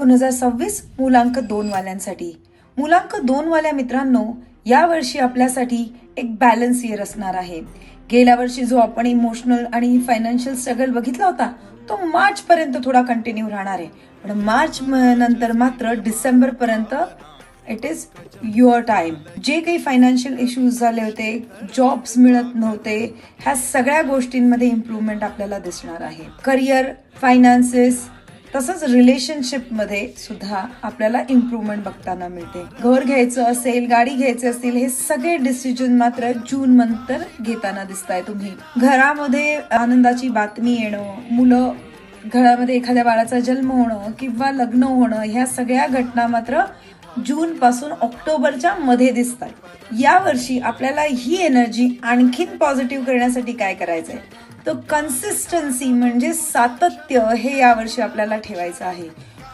2026 मुलांक 2 वाल्यांसाठी. मुलांक 2 वाल्या मित्रांनो, यावर्षी आपल्यासाठी एक बॅलन्स इयर असणार आहे. गेल्या वर्षी जो आपण इमोशनल आणि फायनान्शियल स्ट्रगल बघितला होता तो मार्च पर्यंत थोडा कंटिन्यू राहणार आहे. पण मार्च नंतर मात्र डिसेंबर पर्यंत इट इज युअर टाइम. जे काही फायनान्शियल इश्यूज झाले होते, जॉब्स मिळत नव्हते, ह्या सगळ्या गोष्टींमध्ये इम्प्रूव्हमेंट आपल्याला दिसणार आहे. करिअर, फायनान्सेस तसंच रिलेशनशिपमध्ये सुद्धा आपल्याला इम्प्रूव्हमेंट बघताना मिळते. घर घ्यायचं असेल, गाडी घ्यायची असेल, हे सगळे डिसिजन मात्र जून नंतर घेताना दिसताय तुम्ही. घरामध्ये आनंदाची बातमी येणं, मुलं घरामध्ये एखाद्या बाळाचा जन्म होणं किंवा लग्न होणं, ह्या सगळ्या घटना मात्र जून पासून ऑक्टोबरच्या मध्ये दिसतात. यावर्षी आपल्याला ही एनर्जी आणखीन पॉझिटिव्ह करण्यासाठी काय करायचंय, तर कन्सिस्टन्सी म्हणजे सातत्य हे यावर्षी आपल्याला ठेवायचं आहे.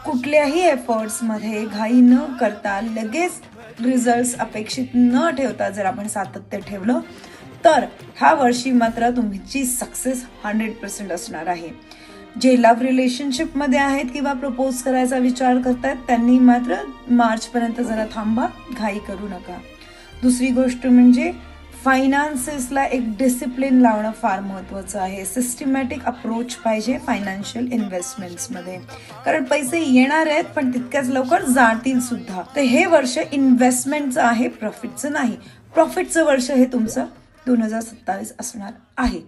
कुठल्याही एफर्ट्समध्ये घाई न करता लगेच रिझल्ट्स अपेक्षित न ठेवता जर आपण सातत्य ठेवलं तर ह्या वर्षी मात्र तुमची सक्सेस 100% असणार आहे. जे लव्ह रिलेशनशिपमध्ये आहेत किंवा प्रपोज करायचा विचार करतायत त्यांनी मात्र मार्चपर्यंत जरा थांबा, घाई करू नका. दुसरी गोष्ट म्हणजे फायनान्सेसला एक डिसिप्लिन लावणं फार महत्त्वाचं आहे. सिस्टमॅटिक अप्रोच पाहिजे फायनान्शियल इन्व्हेस्टमेंट्समध्ये, कारण पैसे येणार आहेत पण तितक्याच लवकर जातील सुद्धा. तर हे वर्ष इन्व्हेस्टमेंटचं आहे, प्रॉफिटचं नाही. प्रॉफिटचं वर्ष हे तुमचं 2027 असणार आहे.